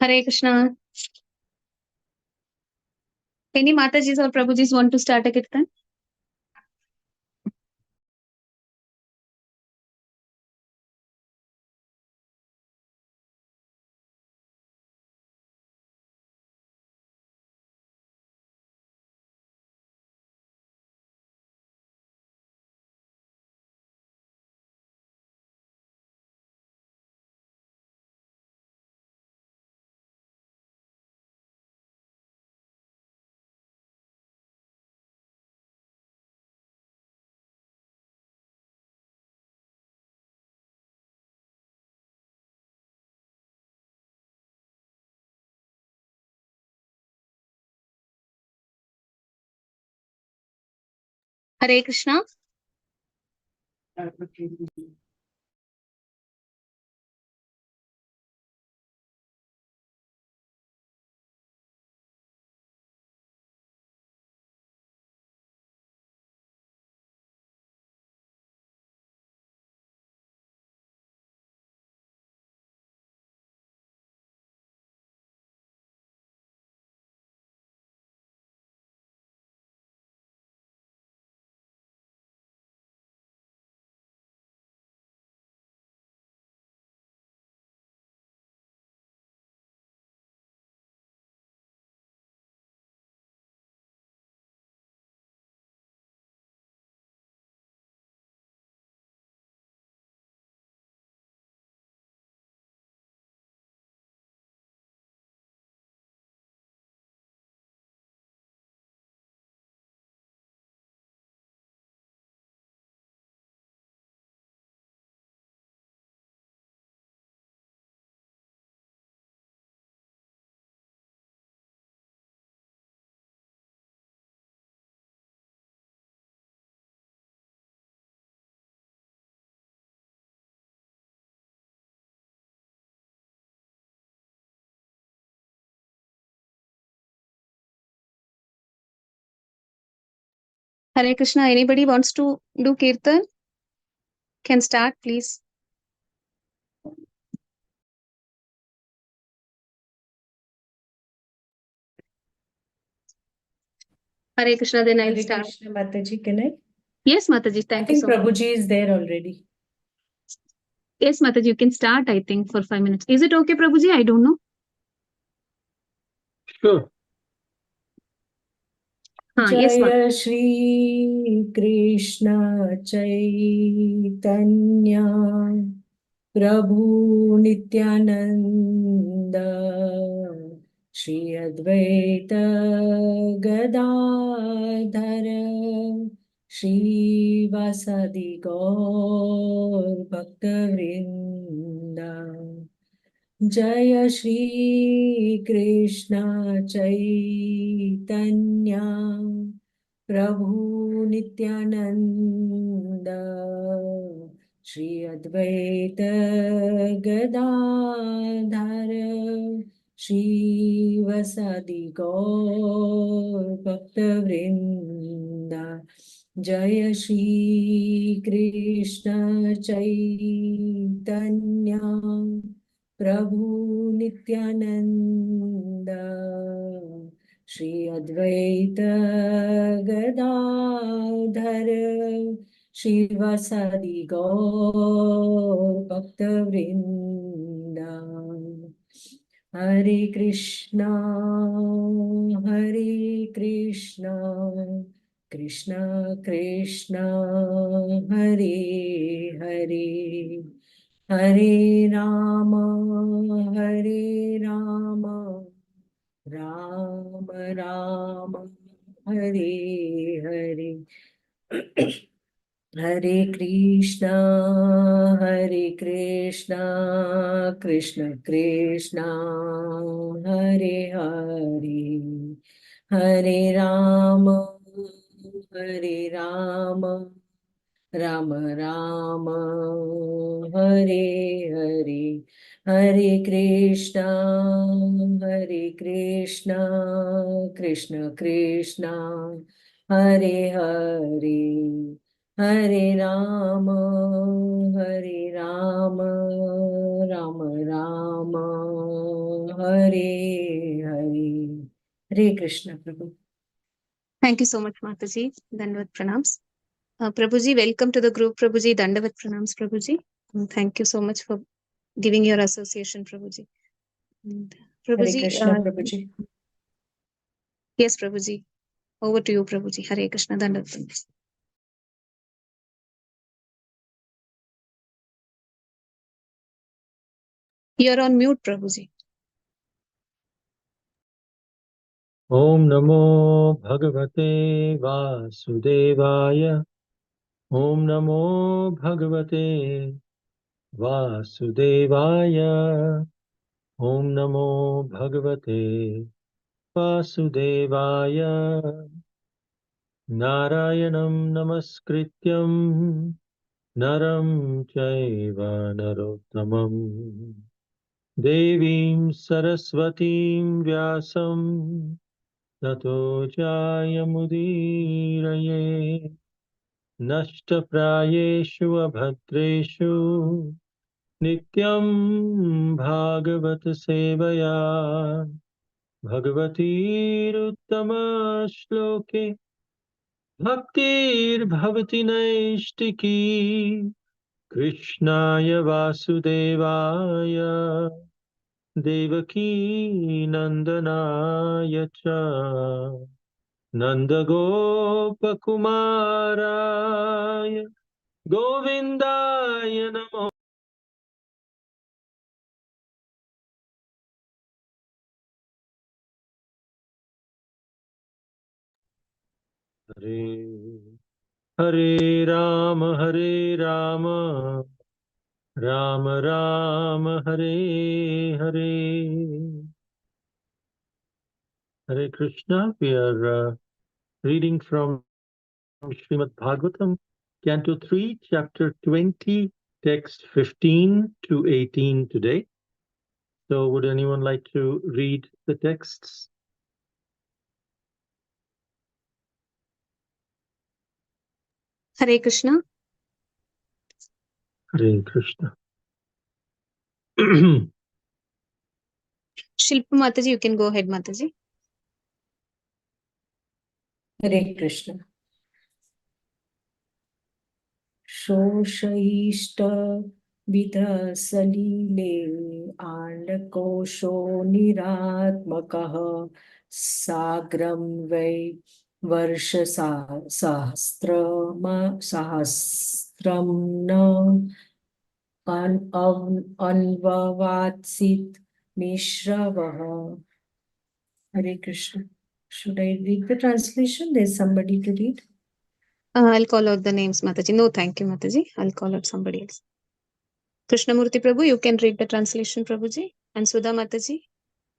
Hare Krishna. Any Matajis or Prabhujis want to start a kirtan? Hare Krishna. Hare Krishna. Anybody wants to do kirtan? Can start, please. Hare Krishna. Then I'll Hare start. Krishna, Mataji, can I? Yes, Mataji. I Thank you think so much. Prabhuji is there already. Yes, Mataji. You can start. I think for 5 minutes. Is it okay, Prabhuji? I don't know. Sure. Yes, ma'am. Jaya Shri Krishna Chaitanya Prabhu Nityananda Shri Advaita Gadadhara Shri Vasadi Gaur Bhaktavrinda Jaya Shri Krishna Chaitanya Prabhu Nityananda Shri Advaita Gadadhara Shri Vasadi Gaur Bhaktavrinda Jaya Shri Krishna Chaitanya Prabhu Nityananda Shri Advaita Gadadhara Shri Vasadi Gaur Bhaktavrinda Hare Krishna Hare Krishna Krishna Krishna Hare Hare Hare Rama Hare Rama Rama Rama Hare Hare Hare Krishna Krishna Krishna Hare Hare Hare Rama Hare Rama Rama Rama Hare Hare Hare Krishna Krishna Krishna Hare Hare Hare Rama, Rama Rama, Hare Hare. Hare Krishna, Prabhu. Thank you so much, Mataji. Dandavat pranams. Prabhuji, welcome to the group. Prabhuji, Dandavat pranams, Prabhuji. And thank you so much for giving your association, Prabhuji. And Hare Prabhuji, Krishna, Prabhuji. yes, Prabhuji. Over to you, Prabhuji. Hare Krishna, Dandavat pranams. You're on mute, Prabhuji. Om Namo Bhagavate Vasudevaya. Om Namo Bhagavate Vasudevaya. Om Namo Bhagavate Vasudevaya. Narayanam Namaskrityam Naram Chaiva Narottamam Devim Saraswatim Vyasam Tato Jayamudiraye Nashtaprayeshu abhadreshu Nityam Bhagavat Sevaya Bhagavatir Uttama Shloke Bhaktir Bhavati Naistiki Krishnaya Vasudevaya Devaki Nandanaya Cha Nandagopakumaraya Govindaya Namo. Hare Hare Rama Hare Rama Rama Rama Hare Hare. Hare Krishna. We are reading from Srimad Bhagavatam, Canto 3, Chapter 20, Text 15 to 18 today. So would anyone like to read the texts? Hare Krishna. Hare Krishna. Shilpa Mataji, you can go ahead, Mataji. Hare Krishna. Shoshayishta vidhasalile andakosho niratmakaha sagram vai varsha sahasram na anvavatsit mishravaha. Hare Krishna. Should I read the translation? There's somebody to read. I'll call out the names, Mataji. No, thank you, Mataji. I'll call out somebody else. Krishnamurti Prabhu, you can read the translation, Prabhuji. And Sudha Mataji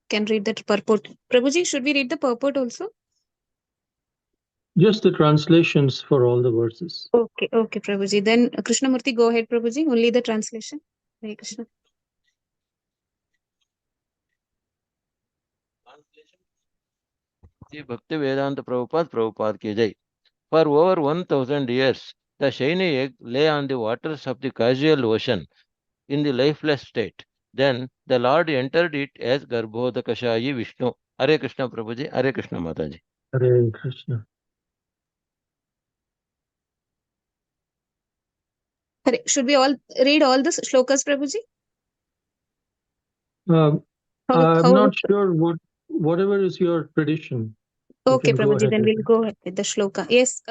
can read the purport. Prabhuji, should we read the purport also? Just the translations for all the verses. Okay, Prabhuji. Then Krishnamurti, go ahead, Prabhuji. Only the translation. Hare Krishna. Bhakti Vedanta Prabhupada ki jai. For over 1000 years, the shiny egg lay on the waters of the casual ocean in the lifeless state. Then the Lord entered it as Garbhodakashayi Vishnu. Hare Krishna Prabhuji, Hare Krishna Mataji. Hare Krishna. Should we all read all the shlokas, Prabhuji? I'm not sure whatever is your tradition. Okay, Prabhuji, then we'll go ahead with the shloka. Yes,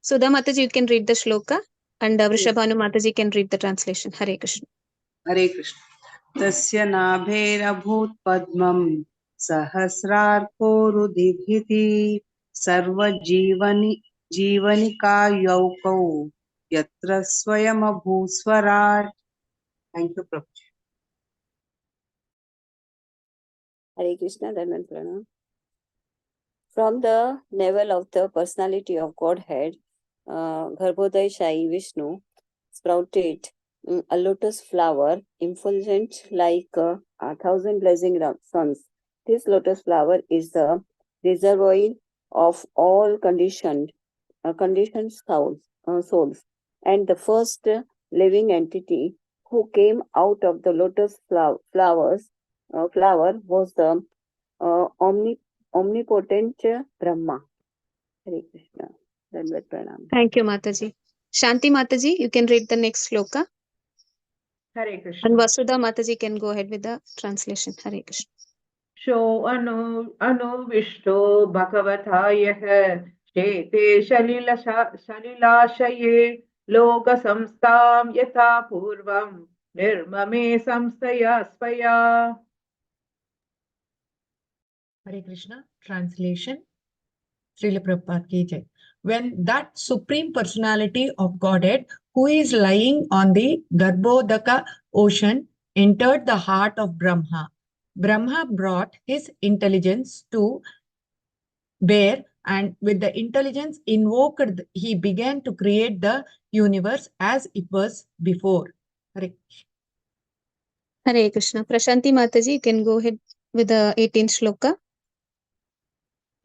Sudha Mataji, you can read the shloka, and Vrishabhanu Mataji can read the translation. Hare Krishna. Hare Krishna. Tasya nabherabhut padmam sahasrarkorudighiti sarva जीवनिका यौकौ yatra swayamabhuswarat. Thank you, Prabhu. Hare Krishna, Dandavat Pranam. From the navel of the personality of Godhead, Garbhodaya Shai Vishnu sprouted a lotus flower, effulgent like 1,000 blazing suns. This lotus flower is the reservoir of all conditioned conditioned souls. And the first living entity who came out of the lotus flower was the omnipotent Brahma. Hare Krishna. Dandavat pranam. Thank you, Mataji. Shanti Mataji, you can read the next sloka. Hare Krishna. And Vasudha Mataji can go ahead with the translation. Hare Krishna. Sho anu vishto bhagavatayah shete shalilashaye loka samstam yatha purvam nirmame samstaya svaya. Hare Krishna. Translation. Srila Prabhupada ki jai. When that Supreme Personality of Godhead, who is lying on the Garbhodaka ocean, entered the heart of Brahma, Brahma brought his intelligence to bear, and with the intelligence invoked, he began to create the universe as it was before. Hare Hare Krishna. Prashanti Mataji, you can go ahead with the 18th shloka.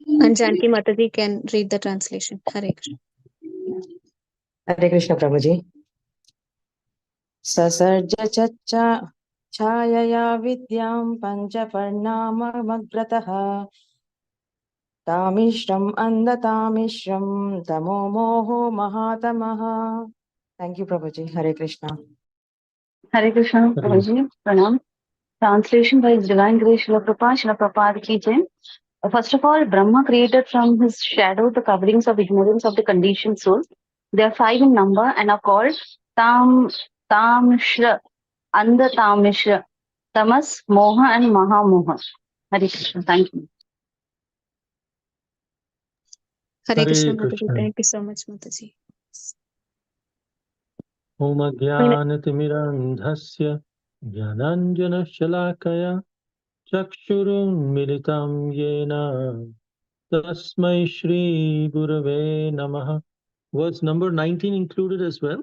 And Janki Mataji can read the translation. Hare Krishna. Hare Krishna Prabhuji. Sasarja chacha chayaya vidyam panchaparnamagratah tamishram andatamishram tamo moho mahatamaha. Thank you, Prabhuji. Hare Krishna. Hare Krishna, Prabhuji. Pranam. Translation by His Divine Grace Srila Prabhupada ki jai. First of all, Brahma created from his shadow the coverings of ignorance of the conditioned soul. They are 5 in number and are called Tamishra, Andatamishra, Tamas, Moha and Mahamoha. Hare Krishna. Thank you. Hare Krishna Mataji. Krishna. Thank you so much, Mataji. Om Jnanatirmirandhasya Jnananjana Shalakaya Chakshurun Militam Yena Tasmai Shri Gurave Namaha. Was number 19 included as well?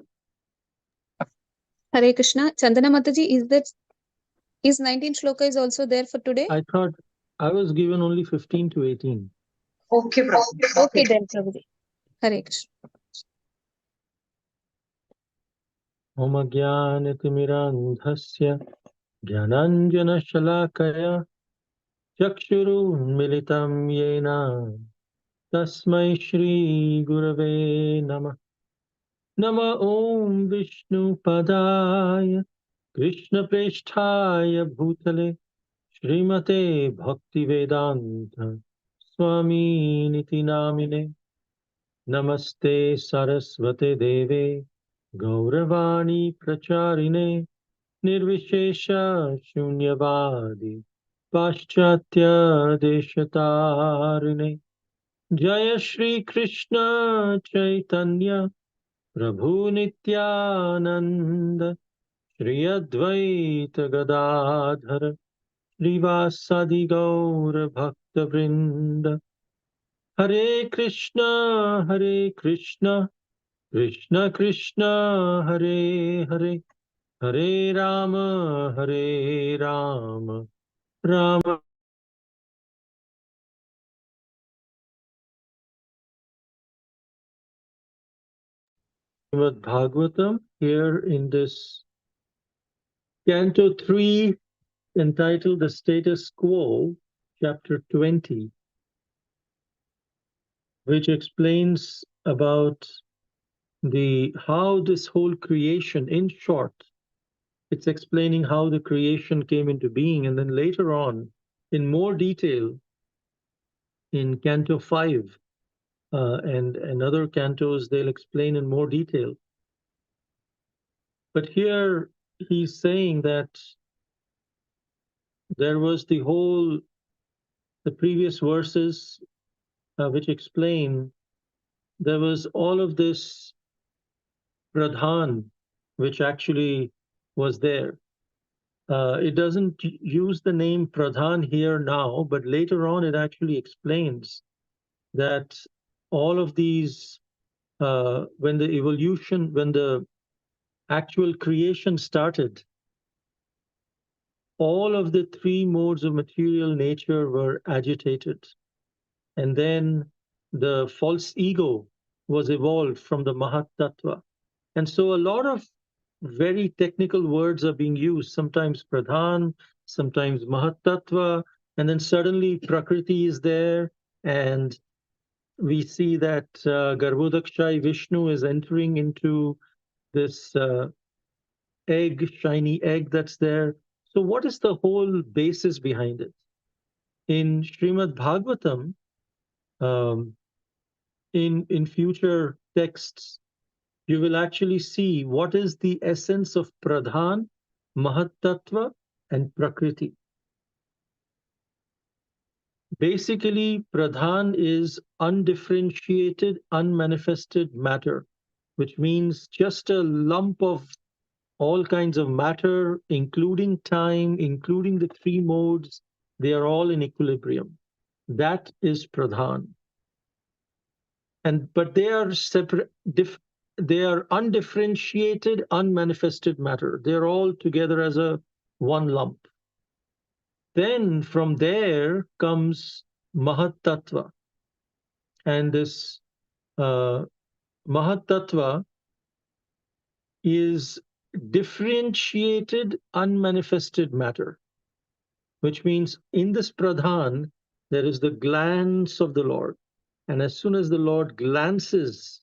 Hare Krishna. Chandana Mataji, is 19 shloka is also there for today? I thought I was given only 15 to 18. Okay, Prabhu. Okay then, Prabhuji. Hare Krishna. Om Jnanatirmirandhasya Jnananjana Shalakaya Chakshurun Militam Yena Tasmai Shri Gurave Namah. Nama Om Vishnu Padaya Krishna Preshthaya Bhutale Srimate Bhakti Vedanta Swami Niti Namine. Namaste Saraswate Deve Gauravani Pracharine Nirvishesha Shunyavadi Paschatya Deshatarine. Jaya Shri Krishna Chaitanya Prabhu Nityananda Shri Advaita Gadadhara Srivasadi Gaura Bhakta Vrinda. Hare Krishna Krishna Krishna Hare Hare Hare Rama Rama Srimad Bhagavatam, here in this Canto 3, entitled The Status Quo, Chapter 20, which explains about how this whole creation, in short, it's explaining how the creation came into being, and then later on, in more detail, in Canto 5 and other cantos, they'll explain in more detail. But here he's saying that there was the previous verses which explain there was all of this pradhan which actually was there. It doesn't use the name pradhan here now, but later on it actually explains that all of these, when the actual creation started, all of the 3 modes of material nature were agitated. And then the false ego was evolved from the Mahat Tattva. And so a lot of very technical words are being used, sometimes Pradhan, sometimes Mahat Tattva, and then suddenly Prakriti is there, and we see that Garbhodakshai Vishnu is entering into this egg, shiny egg that's there. So what is the whole basis behind it? In Srimad Bhagavatam, in future texts, you will actually see what is the essence of Pradhan, Mahat Tattva, and Prakriti. Basically, Pradhan is undifferentiated, unmanifested matter, which means just a lump of all kinds of matter, including time, including the three modes. They are all in equilibrium. That is Pradhan. But they are separate, they are undifferentiated, unmanifested matter. They're all together as a one lump. Then from there comes Mahat Tattva. And this Mahat Tattva is differentiated, unmanifested matter, which means in this Pradhan, there is the glance of the Lord. And as soon as the Lord glances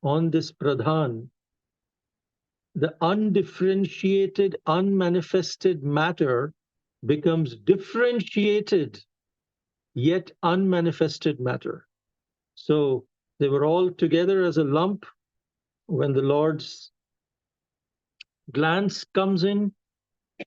on this Pradhan, the undifferentiated, unmanifested matter becomes differentiated, yet unmanifested matter. So they were all together as a lump. When the Lord's glance comes in,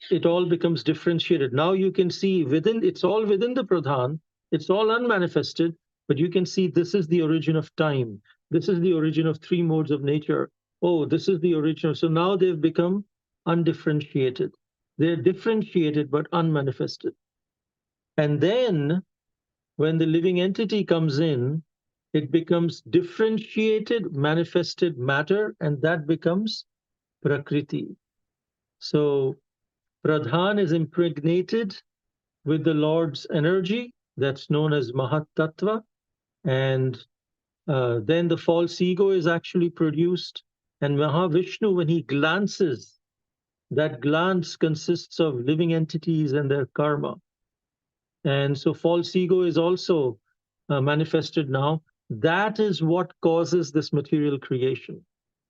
it all becomes differentiated. Now you can see it's all within the Pradhan, it's all unmanifested, but you can see this is the origin of time. This is the origin of three modes of nature. Oh, this is the origin. So now they've become undifferentiated. They're differentiated but unmanifested. And then when the living entity comes in, it becomes differentiated, manifested matter, and that becomes Prakriti. So Pradhan is impregnated with the Lord's energy, that's known as Mahat Tattva, and then the false ego is actually produced. And Mahavishnu, when he glances, that glance consists of living entities and their karma. And so false ego is also manifested now. That is what causes this material creation,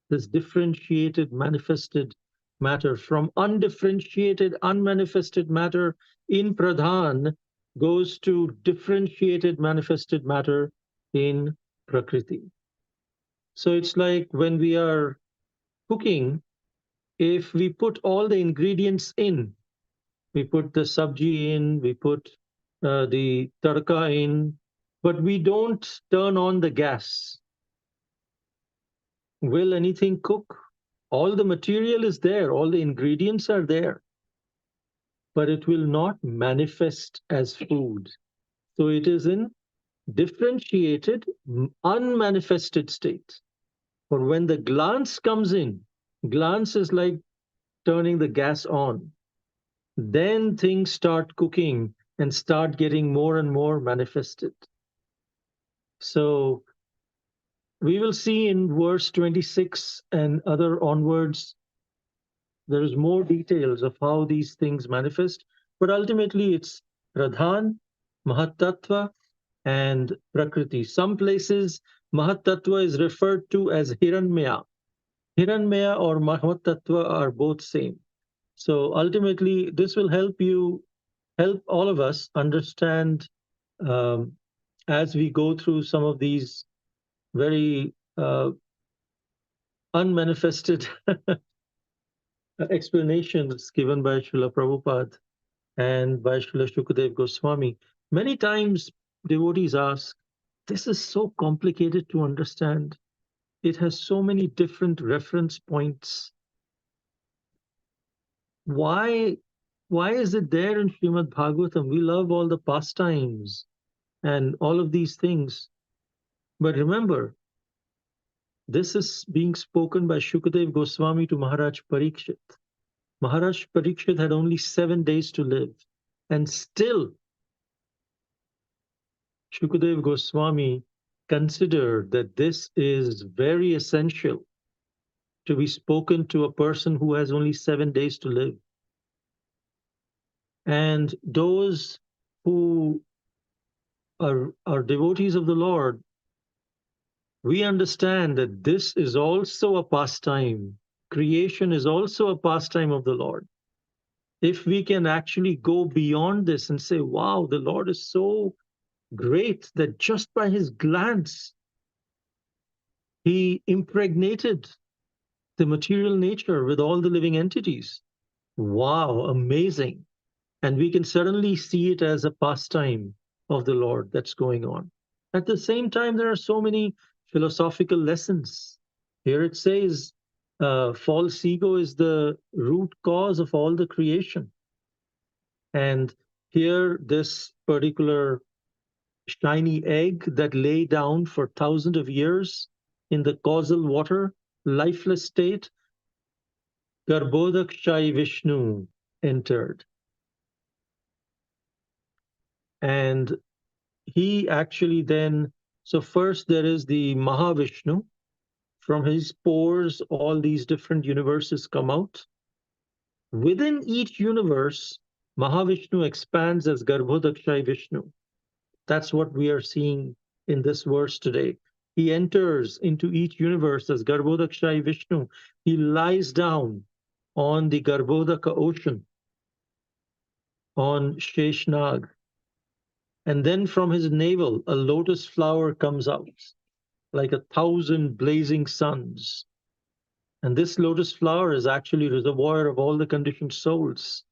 this differentiated, manifested matter. From undifferentiated, unmanifested matter in Pradhan goes to differentiated, manifested matter in Prakriti. So it's like when we are cooking, if we put all the ingredients in, we put the sabji in, we put the tadka in, but we don't turn on the gas. Will anything cook? All the material is there, all the ingredients are there, but it will not manifest as food. So it is in differentiated, unmanifested state. But when the glance comes in, glance is like turning the gas on. Then things start cooking and start getting more and more manifested. So we will see in verse 26 and other onwards, there is more details of how these things manifest, but ultimately it's Pradhan, Mahat Tattva, and Prakriti. Some places Mahat Tattva is referred to as Hiranmaya. Hiranmaya or Mahat Tattva are both same. So ultimately, this will help all of us understand as we go through some of these very unmanifested explanations given by Srila Prabhupada and by Srila Shukadev Goswami. Many times devotees ask, this is so complicated to understand. It has so many different reference points. Why is it there in Srimad Bhagavatam? We love all the pastimes and all of these things. But remember, this is being spoken by Shukadev Goswami to Maharaj Parikshit. Maharaj Parikshit had only 7 days to live. And still, Shukadev Goswami consider that this is very essential to be spoken to a person who has only 7 days to live. And those who are devotees of the Lord, we understand that this is also a pastime. Creation is also a pastime of the Lord. If we can actually go beyond this and say, wow, the Lord is so great that just by his glance, he impregnated the material nature with all the living entities. Wow, amazing. And we can certainly see it as a pastime of the Lord that's going on. At the same time, there are so many philosophical lessons. Here it says, false ego is the root cause of all the creation. And here, this particular shiny egg that lay down for thousands of years in the causal water, lifeless state, Garbhodakshai Vishnu entered. And he actually then, so first there is the Mahavishnu. From his pores, all these different universes come out. Within each universe, Mahavishnu expands as Garbhodakshai Vishnu. That's what we are seeing in this verse today. He enters into each universe as Garbhodakshai Vishnu. He lies down on the Garbhodaka ocean, on Sheshnag. And then from his navel, a lotus flower comes out, like 1,000 blazing suns. And this lotus flower is actually a reservoir of all the conditioned souls.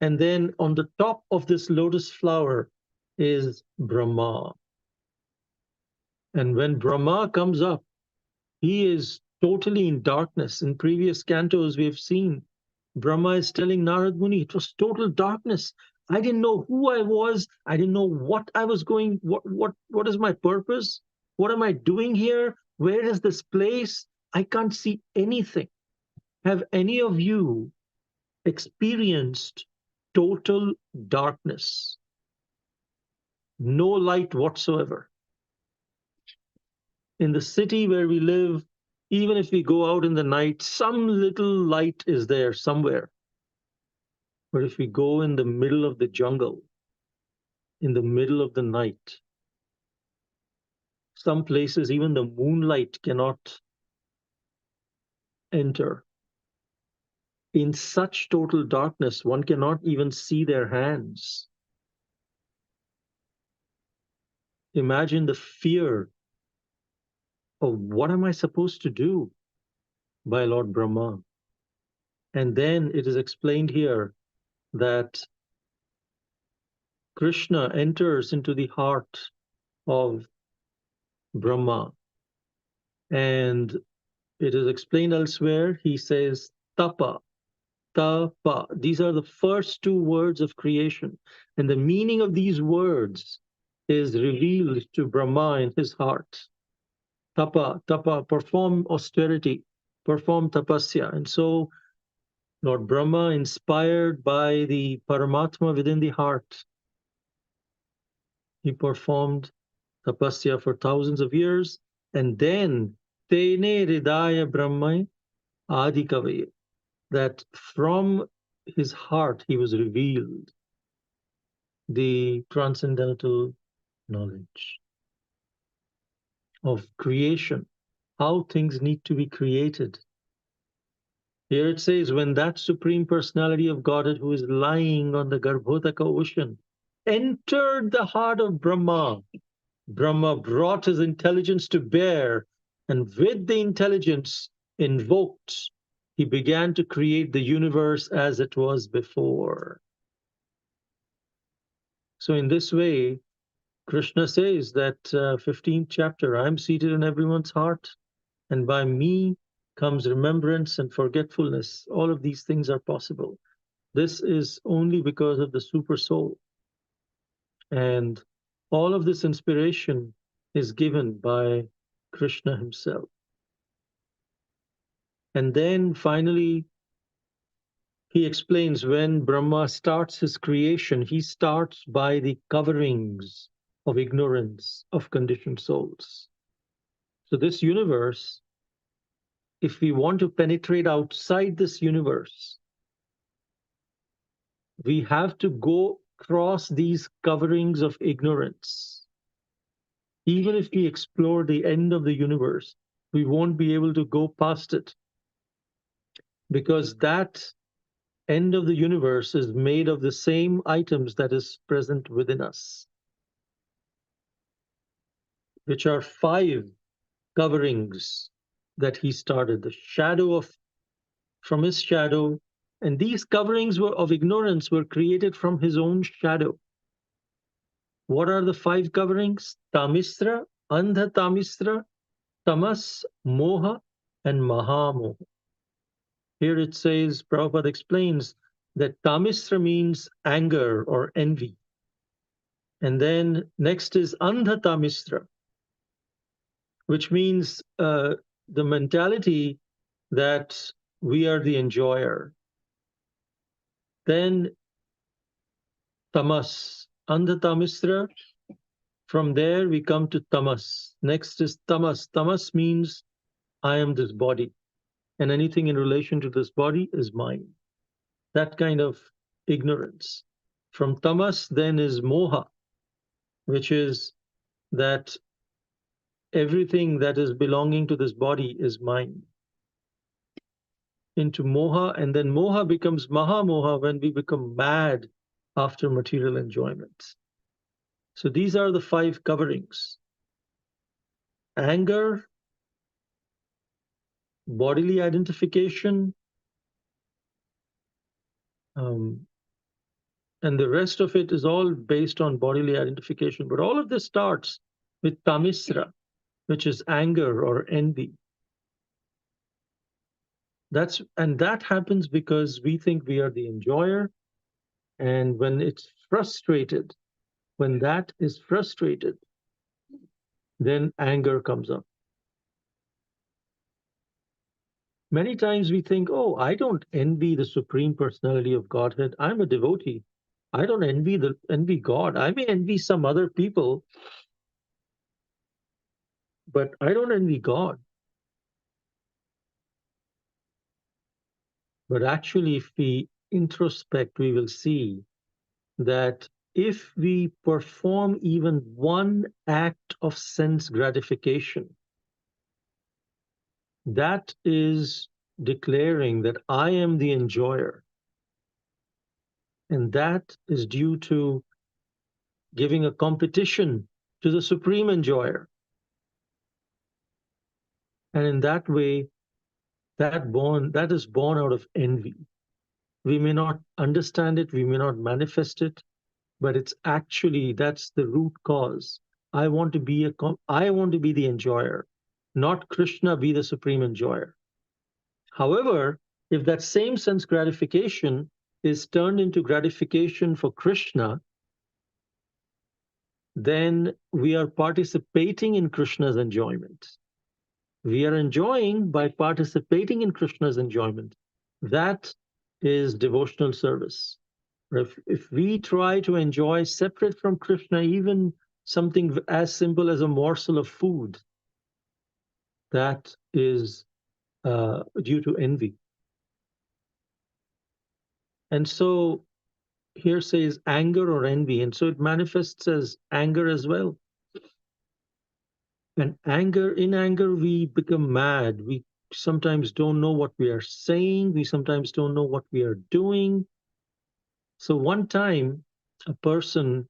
And then on the top of this lotus flower is Brahma. And when Brahma comes up, he is totally in darkness. In previous cantos, we have seen Brahma is telling Narad Muni, it was total darkness. I didn't know who I was. I didn't know what I was going, what is my purpose? What am I doing here? Where is this place? I can't see anything. Have any of you experienced total darkness? No light whatsoever. In the city where we live, even if we go out in the night, some little light is there somewhere. But if we go in the middle of the jungle, in the middle of the night, some places even the moonlight cannot enter. In such total darkness, one cannot even see their hands. Imagine the fear of what am I supposed to do by Lord Brahma. And then it is explained here that Krishna enters into the heart of Brahma. And it is explained elsewhere, he says, tapa, tapa. These are the first two words of creation. And the meaning of these words is revealed to Brahma in his heart. Tapa, tapa, perform austerity, perform tapasya. And so Lord Brahma, inspired by the Paramatma within the heart, he performed tapasya for thousands of years, and then Tene Hridaya Brahmai Adikavaya, that from his heart he was revealed the transcendental knowledge of creation, how things need to be created. Here it says, when that Supreme Personality of Godhead who is lying on the Garbhodaka ocean entered the heart of Brahma, Brahma brought his intelligence to bear, and with the intelligence invoked, he began to create the universe as it was before. So in this way, Krishna says that 15th chapter, I'm seated in everyone's heart, and by me comes remembrance and forgetfulness. All of these things are possible. This is only because of the super soul. And all of this inspiration is given by Krishna himself. And then finally, he explains when Brahma starts his creation, he starts by the coverings of ignorance of conditioned souls. So this universe, if we want to penetrate outside this universe, we have to go across these coverings of ignorance. Even if we explore the end of the universe, we won't be able to go past it, because that end of the universe is made of the same items that is present within us, which are 5 coverings that he started. The shadow of, from his shadow, and these coverings were of ignorance were created from his own shadow. What are the 5 coverings? Tamisra, Andha Tamisra, Tamas, Moha, and Mahamoha. Here it says, Prabhupada explains that Tamisra means anger or envy. And then next is Andha Tamisra, which means the mentality that we are the enjoyer. Then Tamas, Andha Tamisra. From there we come to Tamas. Next is Tamas. Tamas means I am this body, and anything in relation to this body is mine. That kind of ignorance. From Tamas then is Moha, which is that everything that is belonging to this body is mine. Into Moha, and then Moha becomes Mahamoha when we become mad after material enjoyment. So these are the 5 coverings. Anger, bodily identification, and the rest of it is all based on bodily identification. But all of this starts with Tamisra, which is anger or envy. And that happens because we think we are the enjoyer, and when it's frustrated, when that is frustrated, then anger comes up. Many times we think, oh, I don't envy the Supreme Personality of Godhead. I'm a devotee. I don't envy God. I may envy some other people, but I don't envy God. But actually, if we introspect, we will see that if we perform even one act of sense gratification, that is declaring that I am the enjoyer. And that is due to giving a competition to the supreme enjoyer. And in that way, that is born out of envy. We may not understand it, we may not manifest it, but it's actually, that's the root cause. I want to be the enjoyer, not Krishna be the supreme enjoyer. However, if that same sense gratification is turned into gratification for Krishna, then we are participating in Krishna's enjoyment. We are enjoying by participating in Krishna's enjoyment. That is devotional service. If we try to enjoy separate from Krishna, even something as simple as a morsel of food, that is due to envy. And so here says anger or envy, and so it manifests as anger as well. And in anger, we become mad. We sometimes don't know what we are saying. We sometimes don't know what we are doing. So one time, a person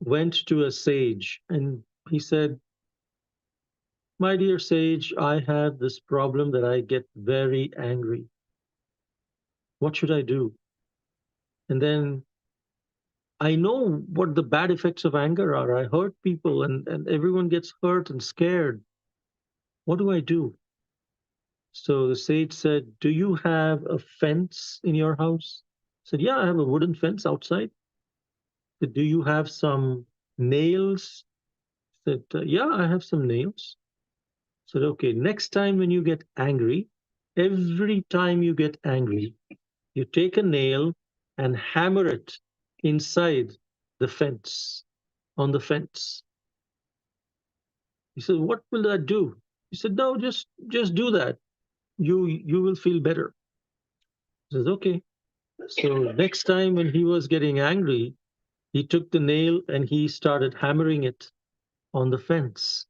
went to a sage and he said, my dear sage, I have this problem that I get very angry. What should I do? And then I know what the bad effects of anger are. I hurt people and everyone gets hurt and scared. What do I do? So the sage said, do you have a fence in your house? I said, yeah, I have a wooden fence outside. I said, do you have some nails? I said, yeah, I have some nails. I said, okay, next time when you get angry, every time you get angry, you take a nail and hammer it inside the fence. on the fence. He said, what will that do? He said, no, just do that. You will feel better. He says, okay. So next time when he was getting angry, he took the nail and he started hammering it on the fence.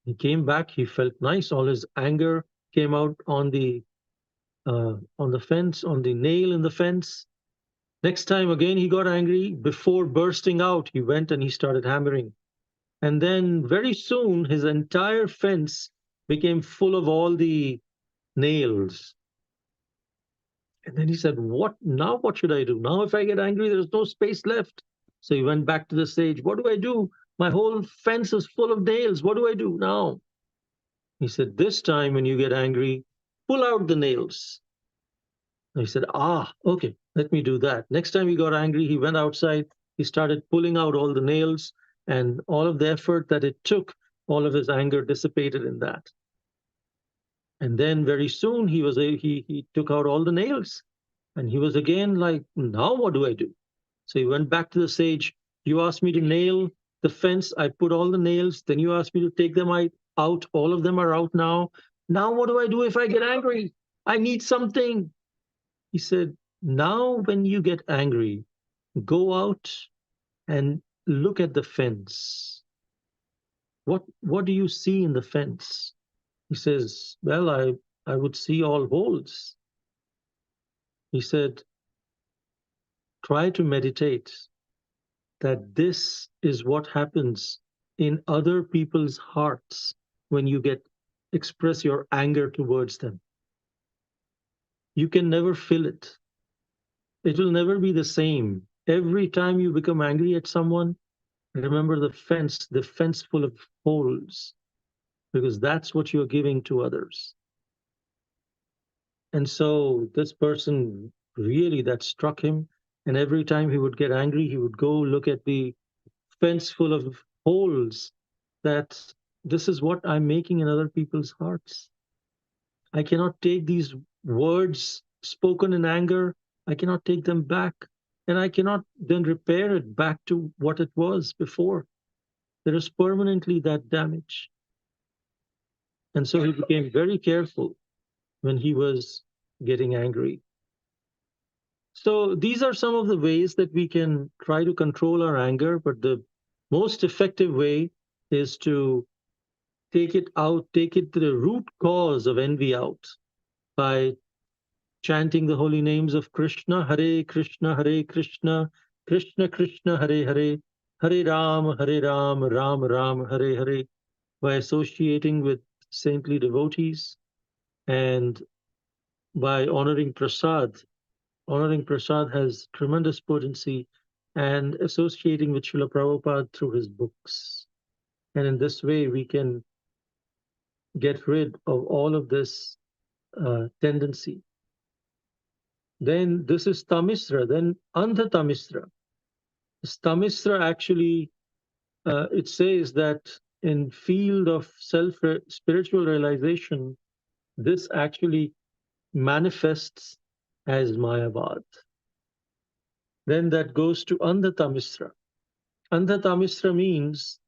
He came back, he felt nice. All his anger came out on the fence, on the nail in the fence. Next time again he got angry. Before bursting out, he went and he started hammering. And then very soon his entire fence became full of all the nails. And then he said, what should I do? Now if I get angry, there's no space left. So he went back to the sage. What do I do? My whole fence is full of nails. What do I do now? He said, this time when you get angry, pull out the nails. And he said, okay, let me do that. Next time he got angry, he went outside, he started pulling out all the nails, and all of the effort that it took, all of his anger dissipated in that. And then very soon he took out all the nails, and he was again like, now what do I do? So he went back to the sage. You asked me to nail the fence. I put all the nails. Then you asked me to take them out. All of them are out now. Now what do I do if I get angry? I need something. He said, now when you get angry, go out and look at the fence. What do you see in the fence? He says, well, I would see all holes. He said, try to meditate that this is what happens in other people's hearts when you express your anger towards them. You can never fill it. It will never be the same. Every time you become angry at someone, remember the fence full of holes, because that's what you're giving to others. And so this person really, that struck him. And every time he would get angry, he would go look at the fence full of holes, that this is what I'm making in other people's hearts. I cannot take these words spoken in anger, I cannot take them back, and I cannot then repair it back to what it was before. There is permanently that damage. And so he became very careful when he was getting angry. So these are some of the ways that we can try to control our anger, but the most effective way is to take it to the root cause of envy out by chanting the holy names of Krishna, Hare Krishna, Krishna Krishna, Hare Hare, Hare Ram, Ram Ram, Hare Hare, by associating with saintly devotees and by honoring prasad. Honoring prasad has tremendous potency, and associating with Srila Prabhupada through his books. And in this way, we can get rid of all of this tendency. Then this is Tamisra, then Andha Tamisra. Tamisra actually, it says that in field of spiritual realization, this actually manifests as Mayavad. Then that goes to Andha Tamisra. Andha Tamisra means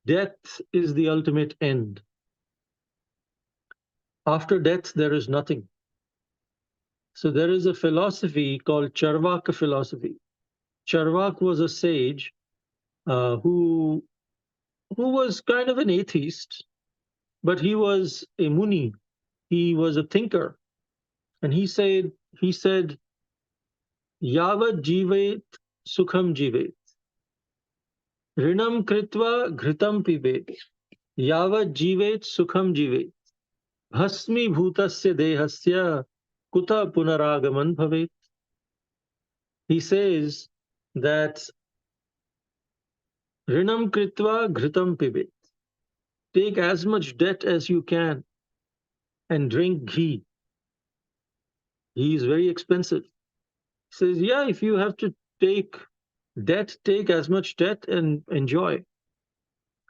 death is the ultimate end. After death, there is nothing. So there is a philosophy called Charvaka philosophy. Charvak was a sage who was kind of an atheist, but he was a muni. He was a thinker. And he said, Yavad jivet sukham jivet. Rinam kritva ghritam pibet. Yavad jivet sukham jivet. Bhasmi bhutasya dehasya kuta punaragaman bhavet. He says that Rinam kritva ghritam pibet. Take as much debt as you can and drink ghee. Ghee is very expensive. He says, yeah, if you have to take debt, take as much debt and enjoy.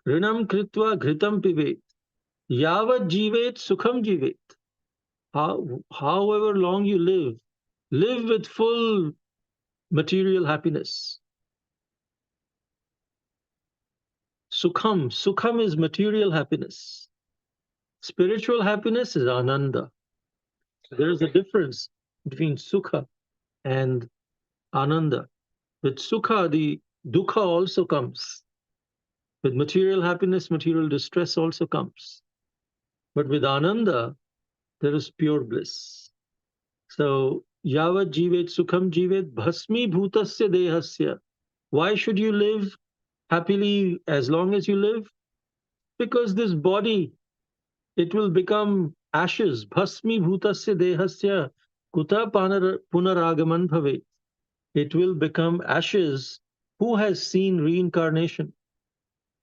Rinam kritva ghritam pibet. Yavad jivet sukham jivet. However long you live with full material happiness. Sukham. Sukham is material happiness. Spiritual happiness is ananda. There is a difference between sukha and ananda. With sukha, the dukkha also comes. With material happiness, material distress also comes. But with ananda, there is pure bliss. So, yavat jivet sukham jivet bhasmi bhutasya dehasya. Why should you live happily as long as you live? Because this body, it will become ashes. Bhasmi bhutasya dehasya kuta punaragaman bhave. It will become ashes. Who has seen reincarnation?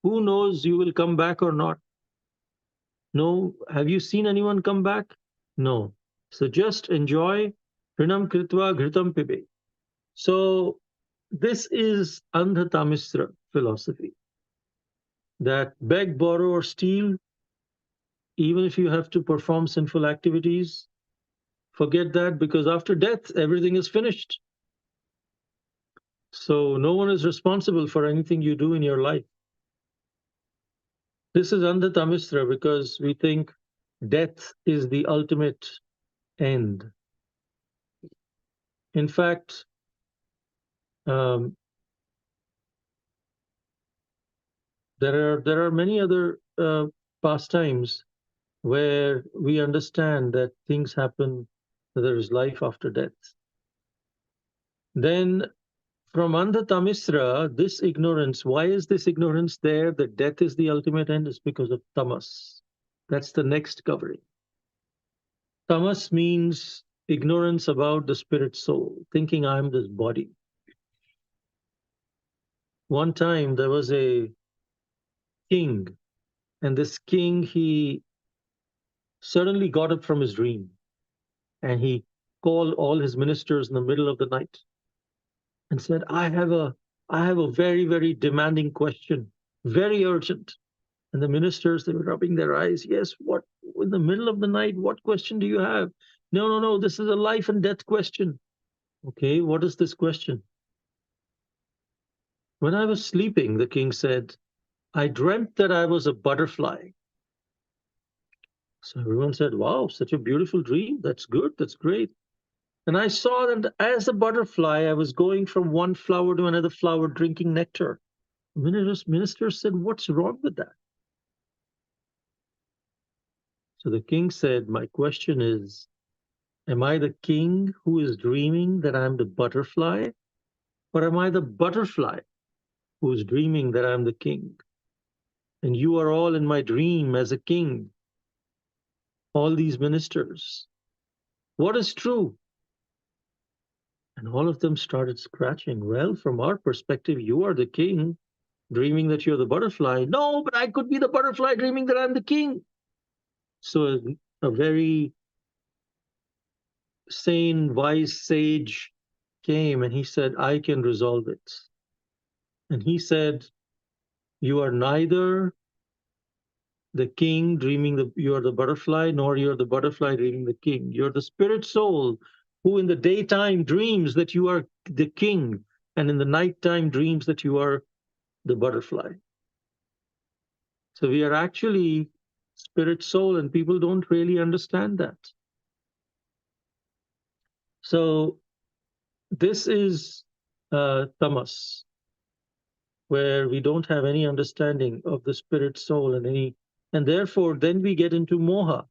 Who knows you will come back or not? No. Have you seen anyone come back? No. So just enjoy Hrinam Kritva Ghritam Pibe. So this is Andhatamisra philosophy. That beg, borrow, or steal, even if you have to perform sinful activities, forget that, because after death, everything is finished. So no one is responsible for anything you do in your life. This is Andhatamisra because we think death is the ultimate end. In fact, there are many other pastimes where we understand that things happen, that there is life after death. Then from Andhatamisra, this ignorance, why is this ignorance there, that death is the ultimate end? Is because of tamas. That's the next covering. Tamas means ignorance about the spirit soul, thinking I'm this body. One time there was a king, and this king, he suddenly got up from his dream and he called all his ministers in the middle of the night and said, I have a very, very demanding question, very urgent. And the ministers, they were rubbing their eyes. Yes, what, in the middle of the night, what question do you have? No, this is a life and death question. Okay, what is this question? When I was sleeping, the king said, I dreamt that I was a butterfly. So everyone said, wow, such a beautiful dream. That's good, that's great. And I saw that as a butterfly, I was going from one flower to another flower, drinking nectar. The minister said, what's wrong with that? So the king said, my question is, am I the king who is dreaming that I'm the butterfly? Or am I the butterfly who is dreaming that I'm the king? And you are all in my dream as a king, all these ministers. What is true? And all of them started scratching. Well, from our perspective, you are the king, dreaming that you're the butterfly. No, but I could be the butterfly dreaming that I'm the king. So a very sane, wise sage came and he said, I can resolve it. And he said, you are neither the king dreaming that you are the butterfly, nor you're the butterfly dreaming the king. You're the spirit soul who in the daytime dreams that you are the king, and in the nighttime dreams that you are the butterfly. So we are actually spirit soul, and people don't really understand that. So this is tamas, where we don't have any understanding of the spirit soul and therefore then we get into moha,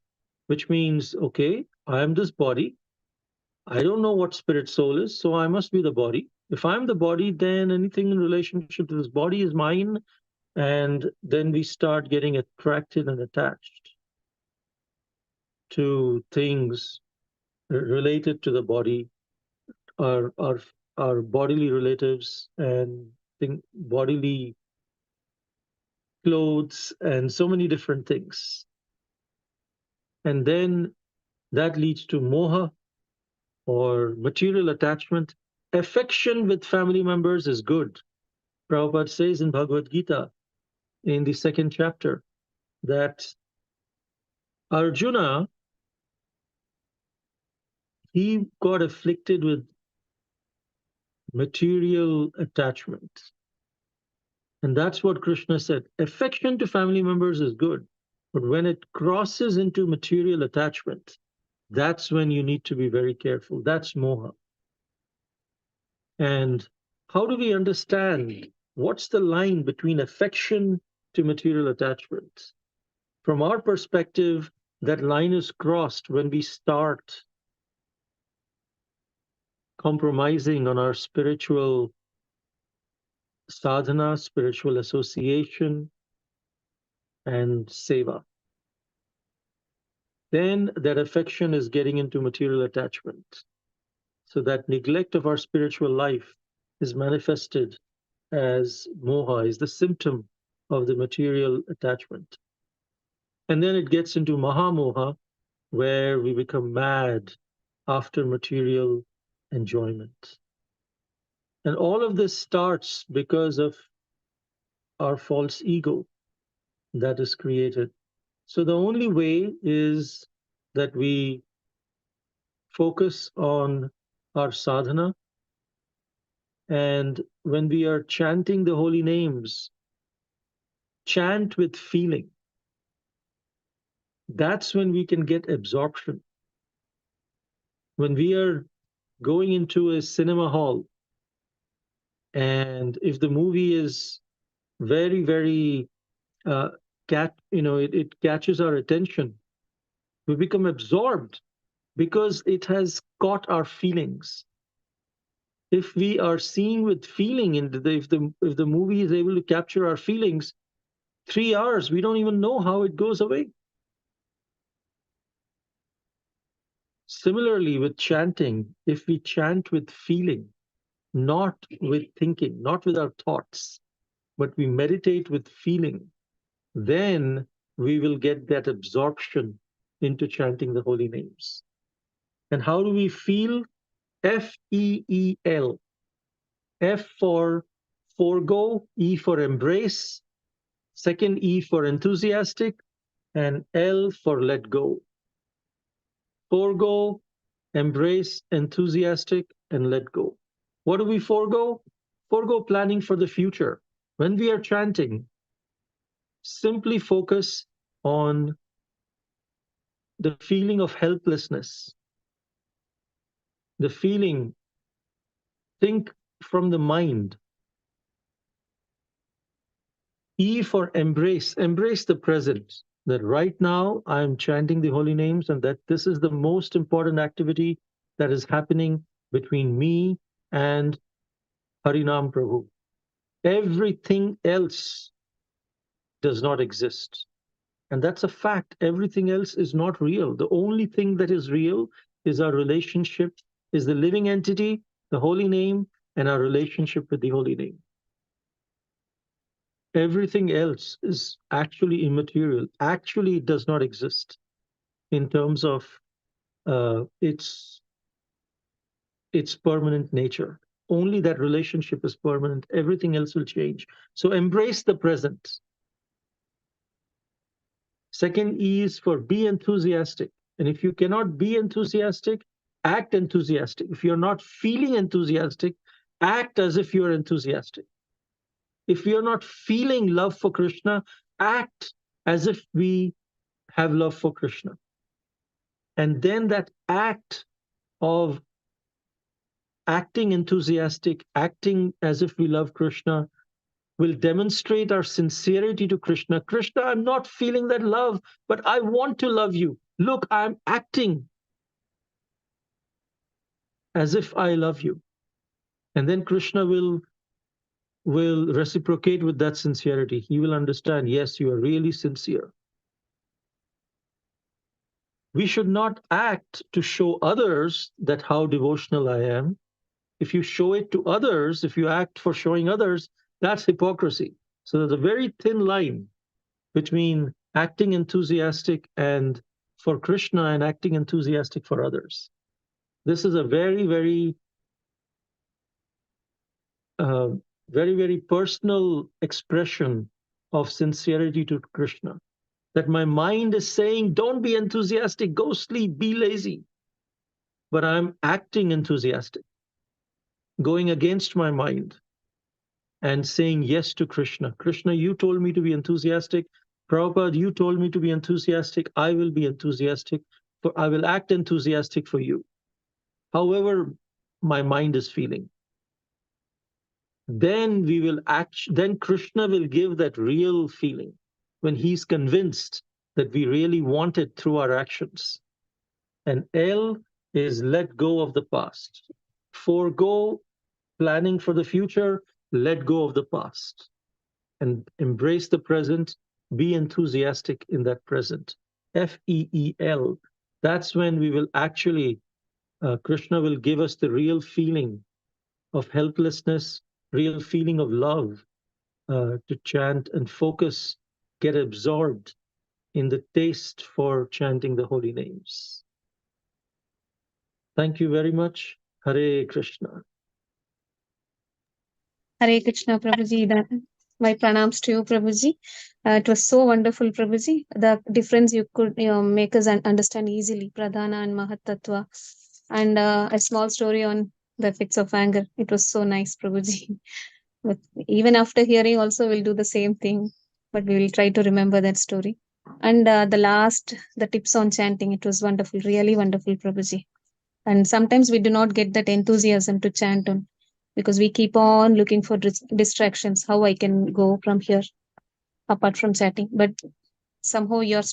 which means, okay, I am this body. I don't know what spirit soul is, so I must be the body. If I'm the body, then anything in relationship to this body is mine, and then we start getting attracted and attached to things related to the body, our bodily relatives, and bodily clothes, and so many different things. And then that leads to moha, or material attachment. Affection with family members is good. Prabhupada says in Bhagavad Gita, in the 2nd chapter, that Arjuna, he got afflicted with material attachment. And that's what Krishna said. Affection to family members is good, but when it crosses into material attachment, that's when you need to be very careful. That's moha. And how do we understand what's the line between affection to material attachment? From our perspective, that line is crossed when we start compromising on our spiritual sadhana, spiritual association, and seva. Then that affection is getting into material attachment. So that neglect of our spiritual life is manifested as moha, is the symptom of the material attachment. And then it gets into mahamoha, where we become mad after material enjoyment. And all of this starts because of our false ego that is created. So the only way is that we focus on our sadhana, and when we are chanting the holy names, chant with feeling. That's when we can get absorption. When we are going into a cinema hall, and if the movie is very, very it catches our attention, we become absorbed because it has caught our feelings. If we are seeing with feeling, if the movie is able to capture our feelings, 3 hours, we don't even know how it goes away. Similarly, with chanting, if we chant with feeling, not with thinking, not with our thoughts, but we meditate with feeling, then we will get that absorption into chanting the holy names. And how do we feel? F-E-E-L. F for forego, E for embrace, second E for enthusiastic, and L for let go. Forego, embrace, enthusiastic, and let go. What do we forego? Forego planning for the future. When we are chanting, simply focus on the feeling of helplessness. The feeling, think from the mind. E for embrace, embrace the present. That right now I am chanting the holy names, and that this is the most important activity that is happening between me and Harinam Prabhu. Everything else does not exist. And that's a fact. Everything else is not real. The only thing that is real is our relationship, is the living entity, the holy name, and our relationship with the holy name. Everything else is actually immaterial. Actually, it does not exist in terms of its permanent nature. Only that relationship is permanent. Everything else will change. So embrace the present. Second E is for be enthusiastic. And if you cannot be enthusiastic, act enthusiastic. If you're not feeling enthusiastic, act as if you're enthusiastic. If we are not feeling love for Krishna, act as if we have love for Krishna. And then that act of acting enthusiastic, acting as if we love Krishna, will demonstrate our sincerity to Krishna. Krishna, I'm not feeling that love, but I want to love you. Look, I'm acting as if I love you. And then Krishna will reciprocate with that sincerity. He will understand, yes, you are really sincere. We should not act to show others that how devotional I am. If you show it to others, if you act for showing others, that's hypocrisy. So there's a very thin line between acting enthusiastic and for Krishna and acting enthusiastic for others. This is a very, very, very personal expression of sincerity to Krishna. That my mind is saying, don't be enthusiastic, go sleep, be lazy. But I'm acting enthusiastic, going against my mind. and saying yes to Krishna. Krishna, you told me to be enthusiastic. Prabhupada, you told me to be enthusiastic. I will be enthusiastic. I will act enthusiastic for you, however my mind is feeling. Then then Krishna will give that real feeling when he's convinced that we really want it through our actions. And L is let go of the past. Forgo planning for the future, let go of the past and embrace the present, be enthusiastic in that present. FEEL, that's when we will actually, Krishna will give us the real feeling of helplessness, real feeling of love, to chant and focus, get absorbed in the taste for chanting the holy names. Thank you very much. Hare Krishna. Hare Krishna, Prabhuji. My pranams to you, Prabhuji. It was so wonderful, Prabhuji. The difference you could make us understand easily, Pradhana and Mahatattva. And a small story on the effects of anger. It was so nice, Prabhuji. But even after hearing also, we'll do the same thing. But we will try to remember that story. And the tips on chanting, it was wonderful, really wonderful, Prabhuji. And sometimes we do not get that enthusiasm to chant on, because we keep on looking for distractions, how I can go from here apart from chatting. But somehow your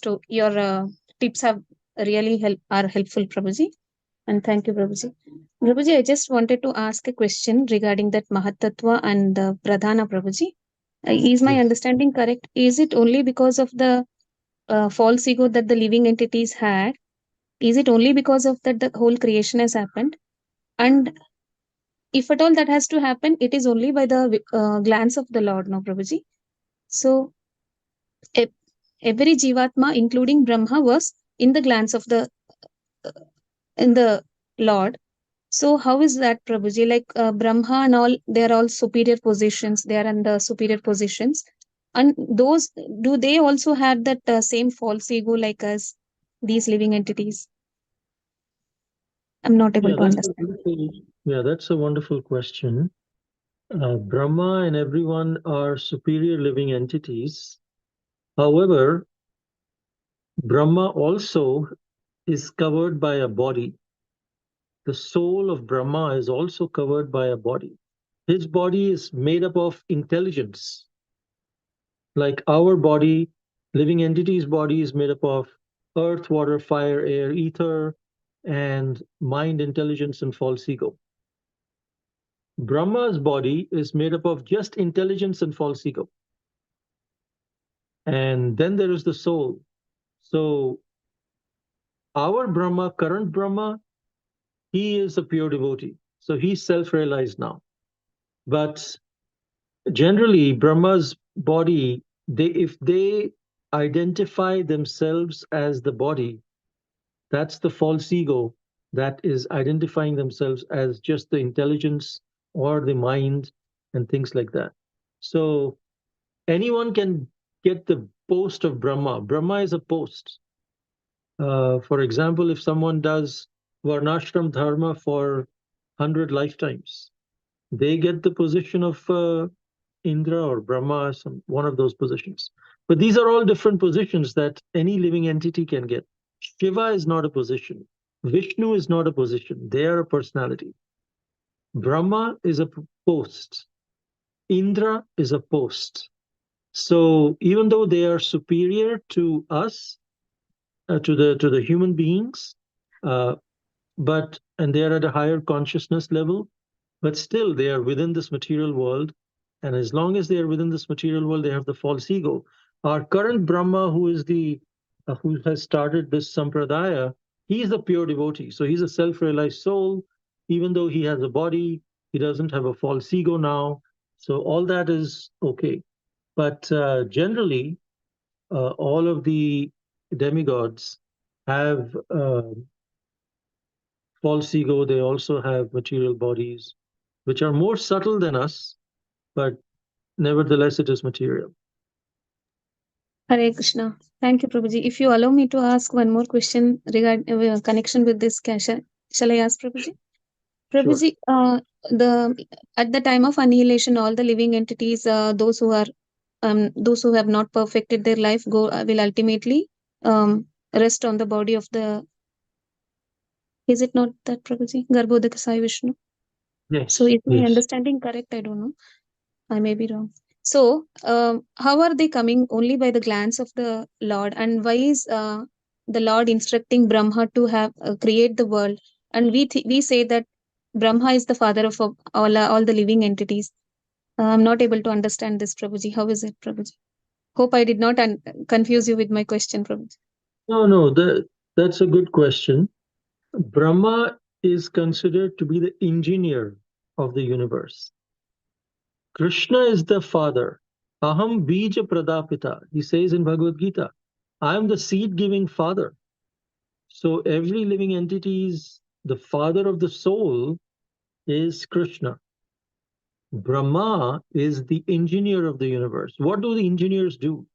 tips have really are helpful, Prabhuji. And thank you, Prabhuji. Prabhuji, I just wanted to ask a question regarding that Mahatattva and the Pradhana, Prabhuji. Is my understanding correct? Is it only because of the false ego that the living entities had? Is it only because of that the whole creation has happened? And if at all that has to happen, it is only by the glance of the Lord, no, Prabhuji? So every Jivatma, including Brahma, was in the glance of the Lord. So how is that, Prabhuji? Like Brahma and all, they are all superior positions. They are in the superior positions. And those, do they also have that same false ego like us, these living entities? I'm not able to understand. That's a wonderful question. Brahma and everyone are superior living entities. However, Brahma also is covered by a body. The soul of Brahma is also covered by a body. His body is made up of intelligence. Like our body, living entity's body is made up of earth, water, fire, air, ether, and mind, intelligence, and false ego. Brahma's body is made up of just intelligence and false ego. And then there is the soul. So our Brahma, current Brahma, he is a pure devotee. So he's self-realized now. But generally, Brahma's body, if they identify themselves as the body, that's the false ego that is identifying themselves as just the intelligence or the mind and things like that. So anyone can get the post of Brahma. Brahma is a post. For example, if someone does Varnashram Dharma for 100 lifetimes, they get the position of Indra or Brahma, one of those positions. But these are all different positions that any living entity can get. Shiva is not a position. Vishnu is not a position. They are a personality. Brahma is a post. Indra is a post. So even though they are superior to us, to the human beings, and they are at a higher consciousness level, but still they are within this material world. And as long as they are within this material world, they have the false ego. Our current Brahma, who has started this sampradaya, he is a pure devotee. So he's a self-realized soul. Even though he has a body, he doesn't have a false ego now. So all that is okay. But generally, all of the demigods have false ego. They also have material bodies, which are more subtle than us, but nevertheless, it is material. Hare Krishna. Thank you, Prabhuji. If you allow me to ask one more question regarding connection with this, shall I ask, Prabhuji? Prabhuji, at the time of annihilation, all the living entities, those who have not perfected their life, will ultimately rest on the body of the. Is it not that, Prabhuji? Garbhodaka Sai Vishnu. Yes. So is my Yes. understanding correct? I don't know. I may be wrong. So, how are they coming? Only by the glance of the Lord? And why is the Lord instructing Brahma to have create the world? And we say that Brahma is the father of all the living entities. I'm not able to understand this, Prabhuji. How is it, Prabhuji? Hope I did not confuse you with my question, Prabhuji. No, that's a good question. Brahma is considered to be the engineer of the universe. Krishna is the father. Aham bija pradapita. He says in Bhagavad Gita, I am the seed-giving father. So every living entity's the father of the soul is Krishna. Brahma is the engineer of the universe. What do the engineers do?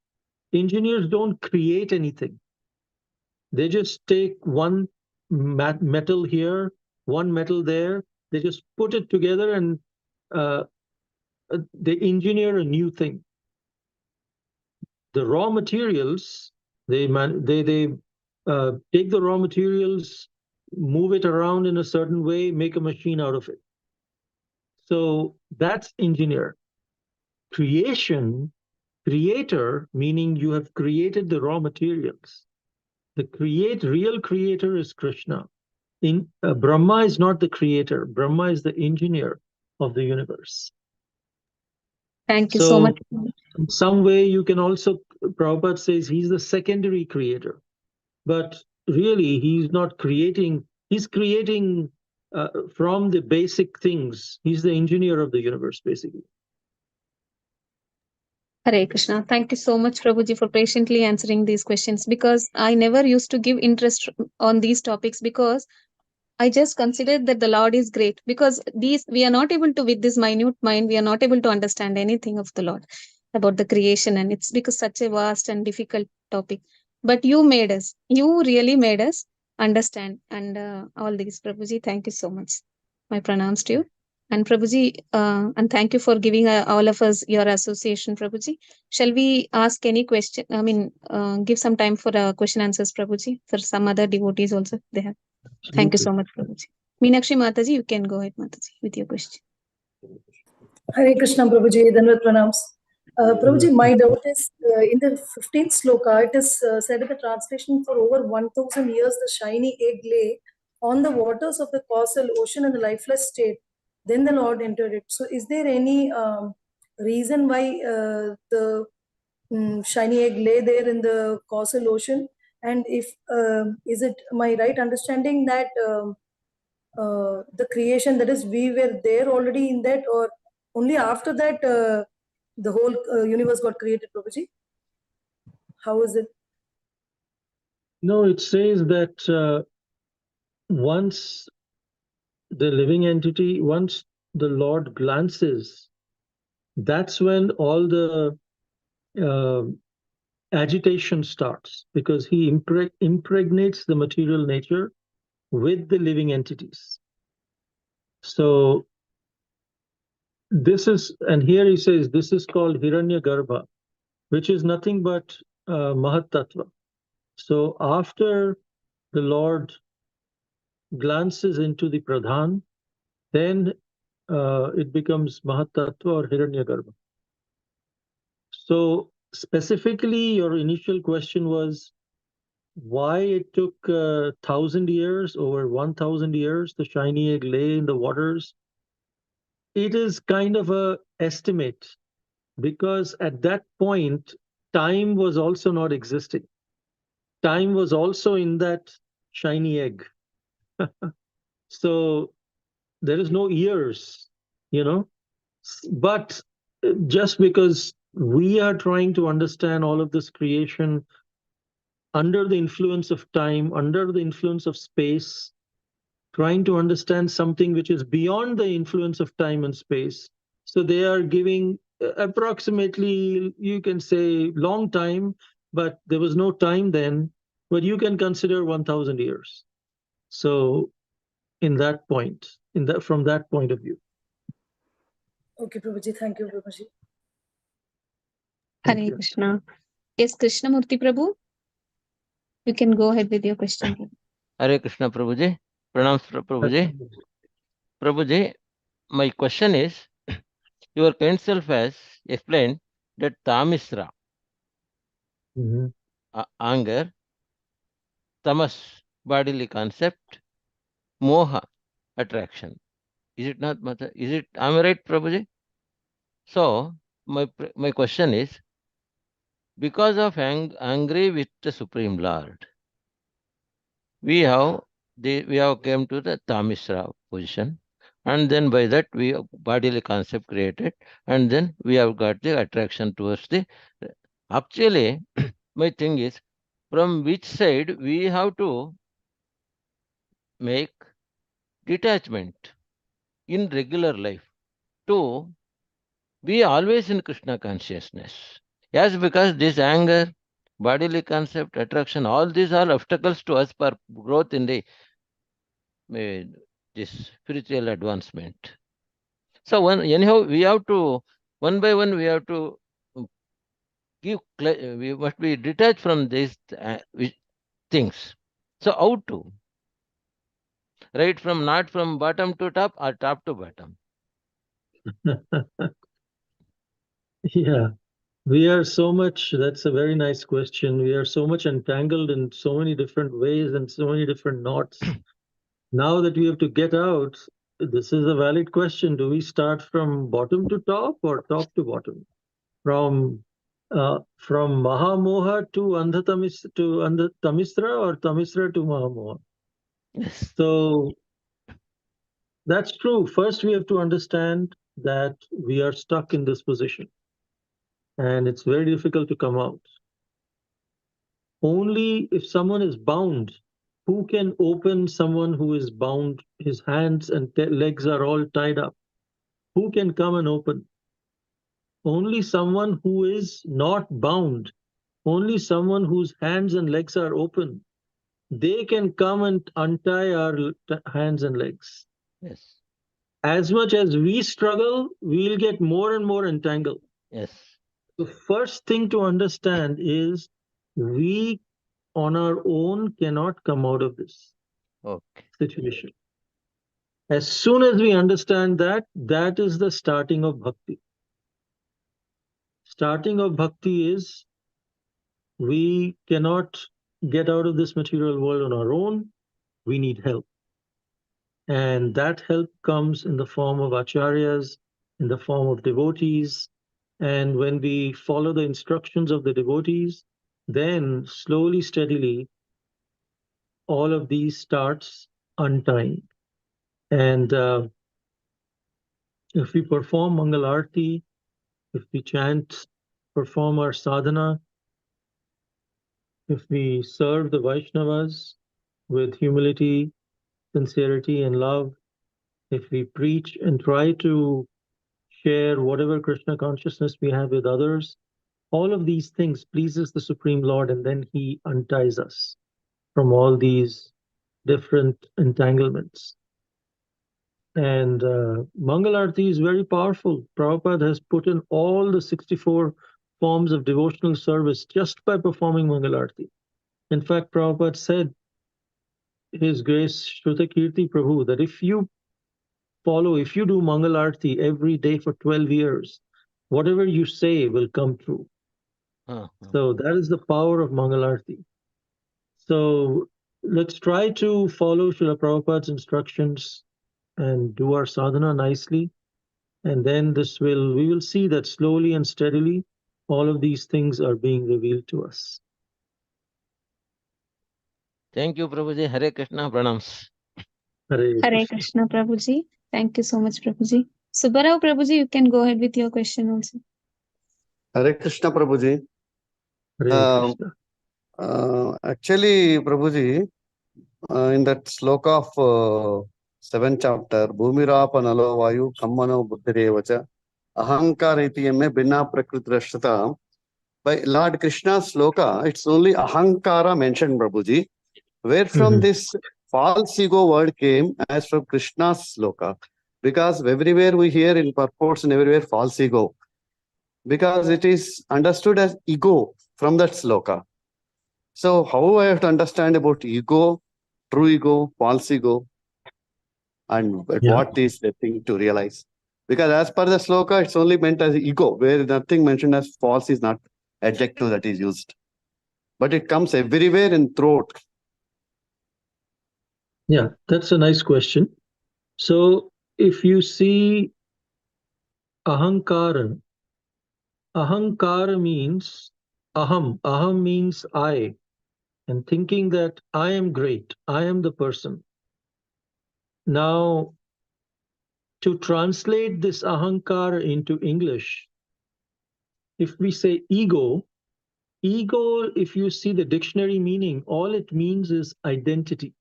Engineers don't create anything. They just take one metal here, one metal there. They just put it together and they engineer a new thing. The raw materials, they take the raw materials, move it around in a certain way, make a machine out of it. So that's engineer. Creator, meaning you have created the raw materials. The real creator is Krishna. Brahma is not the creator. Brahma is the engineer of the universe. Thank you so much. In some way, you can also, Prabhupada says he's the secondary creator. But really, he's not creating, he's creating from the basic things. He's the engineer of the universe, basically. Hare Krishna. Thank you so much, Prabhuji, for patiently answering these questions, because I never used to give interest on these topics, because I just considered that the Lord is great, because we are not able to, with this minute mind, we are not able to understand anything of the Lord about the creation, and it's because such a vast and difficult topic. But you really made us understand, and all these, Prabhuji, thank you so much. My pranams to you. And Prabhuji, and thank you for giving all of us your association, Prabhuji. Shall we ask any question? I mean, give some time for question answers, Prabhuji, for some other devotees also they have. Thank you so much, Prabhuji. Meenakshi Mataji, you can go ahead, Mataji, with your question. Hare Krishna, Prabhuji, Dhanvat Pranams. Prabhuji, my doubt is in the 15th sloka, it is said in the translation, for over 1000 years, the shiny egg lay on the waters of the causal ocean in the lifeless state. Then the Lord entered it. So, is there any reason why the shiny egg lay there in the causal ocean? And if is it my right understanding that the creation, that is, we were there already in that, or only after that the whole universe got created, Prabhuji? How is it? No, it says that once the living entity, once the Lord glances, that's when all the agitation starts, because he impregnates the material nature with the living entities. So this is, and here he says, this is called Hiranyagarbha, which is nothing but Mahat Tattva. So after the Lord glances into the Pradhan, then it becomes Mahat Tattva or Hiranyagarbha. So specifically, your initial question was why it took 1,000 years, over 1,000 years, the shiny egg lay in the waters. It is kind of a estimate, because at that point, time was also not existing. Time was also in that shiny egg. So there is no years, you know. But just because we are trying to understand all of this creation under the influence of time, under the influence of space, trying to understand something which is beyond the influence of time and space. So they are giving approximately, you can say, long time, but there was no time then, but you can consider 1,000 years. So in that point, from that point of view. Okay, Prabhuji. Thank you, Prabhuji. Thank Hare you. Krishna. Yes, Krishnamurti Prabhu, you can go ahead with your question. Prabhu. Hare Krishna Prabhuji. Pranams Prabhuji. Prabhuji, my question is, your kind self has explained that Tamisra, Mhm. anger, Tamas, bodily concept, Moha, attraction. Is it not, Mata? Is it, am I right, Prabhuji? So, my question is, because of angry with the Supreme Lord, we have came to the Tamisra position, and then by that we have bodily concept created, and then we have got the attraction towards the. Actually, my thing is, from which side we have to make detachment in regular life to be always in Krishna consciousness. Yes, because this anger, bodily concept, attraction, all these are obstacles to us for growth in the this spiritual advancement. So anyhow, we have to one by one we have to we must be detached from these things. So how to? Right from not from bottom to top or top to bottom. Yeah, we are so much, that's a very nice question. We are so much entangled in so many different ways and so many different knots. Now that we have to get out, this is a valid question. Do we start from bottom to top or top to bottom? From Mahamoha to Tamisra or Tamisra to Mahamoha? Yes. So that's true. First, we have to understand that we are stuck in this position and it's very difficult to come out. Only if someone is bound, who can open someone who is bound? His hands and legs are all tied up. Who can come and open? Only someone who is not bound, only someone whose hands and legs are open. They can come and untie our hands and legs. Yes. As much as we struggle, we'll get more and more entangled. Yes. The first thing to understand is we on our own cannot come out of this situation. As soon as we understand that, that is the starting of bhakti. Starting of bhakti is we cannot get out of this material world on our own. We need help. And that help comes in the form of acharyas, in the form of devotees. And when we follow the instructions of the devotees, then slowly, steadily, all of these starts untying. And if we perform Mangal Arti, if we chant, perform our sadhana, if we serve the Vaishnavas with humility, sincerity, and love, if we preach and try to share whatever Krishna consciousness we have with others, all of these things pleases the Supreme Lord, and then he unties us from all these different entanglements. And Mangal Arati is very powerful. Prabhupada has put in all the 64 forms of devotional service just by performing Mangal Arati. In fact, Prabhupada said, His Grace Shruta Kirti Prabhu, that if you do Mangal Arati every day for 12 years, whatever you say will come true. So that is the power of Mangal Arati. So let's try to follow Srila Prabhupada's instructions and do our sadhana nicely. And then we will see that slowly and steadily, all of these things are being revealed to us. Thank you, Prabhuji. Hare Krishna. Pranams. Hare Krishna, Prabhuji. Thank you so much, Prabhuji. Subbarao Prabhuji, you can go ahead with your question also. Hare Krishna, Prabhuji. Hare Krishna. Actually, Prabhuji, in that sloka of 7th chapter, Bhumirapa Nalo Vayu Kammano Buddhirevacha Ahankar Itiyame Binna Prakritrashtata. By Lord Krishna's sloka, it's only Ahankara mentioned, Prabhuji. Where from this false ego word came as from Krishna's sloka, because everywhere we hear in purports and everywhere false ego, because it is understood as ego from that sloka. So how I have to understand about ego, true ego, false ego, and Yeah. what is the thing to realize? Because as per the sloka, it's only meant as ego, where nothing mentioned as false is not adjective that is used. But it comes everywhere in throat. Yeah, that's a nice question. So if you see ahankara, ahankara means aham. Aham means I, and thinking that I am great, I am the person. Now, to translate this ahankara into English, if we say ego, ego, if you see the dictionary meaning, all it means is identity.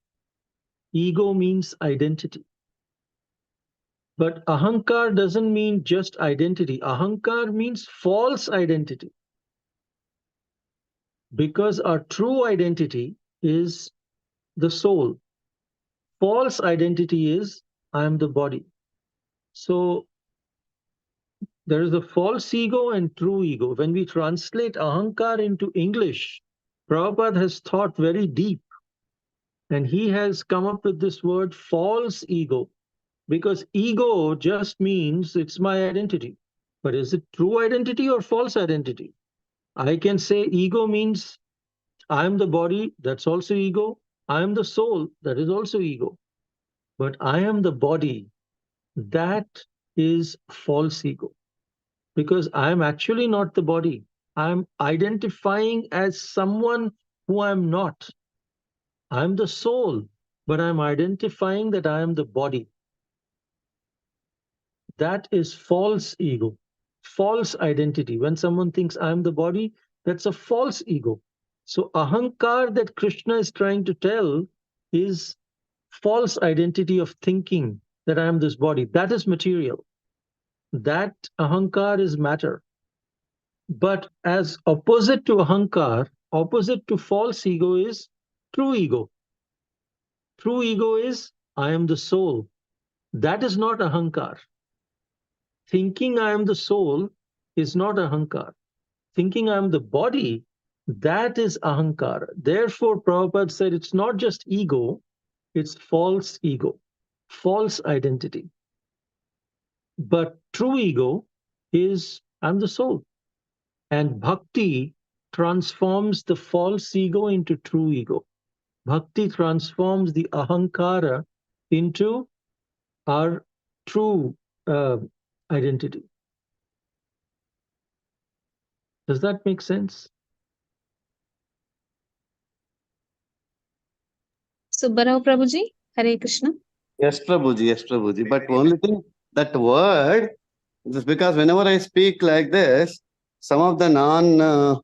Ego means identity. But ahankar doesn't mean just identity. Ahankar means false identity. Because our true identity is the soul. False identity is I am the body. So there is a false ego and true ego. When we translate ahankar into English, Prabhupada has thought very deep, and he has come up with this word false ego, because ego just means it's my identity. But is it true identity or false identity? I can say ego means I am the body, that's also ego. I am the soul, that is also ego. But I am the body, that is false ego. Because I am actually not the body. I am identifying as someone who I am not. I am the soul, but I am identifying that I am the body. That is false ego, false identity. When someone thinks I am the body, that's a false ego. So ahankar that Krishna is trying to tell is false identity of thinking that I am this body. That is material. That ahankar is matter. But as opposite to ahankar, opposite to false ego is true ego. True ego is I am the soul. That is not ahankar. Thinking I am the soul is not ahankar. Thinking I am the body, that is ahankara. Therefore, Prabhupada said it's not just ego, it's false ego, false identity. But true ego is I'm the soul. And bhakti transforms the false ego into true ego. Bhakti transforms the ahankara into our true identity. Does that make sense? Subbarao Prabhuji, Hare Krishna. Yes, Prabhuji, yes, Prabhuji. But only thing, that word, just because whenever I speak like this, some of the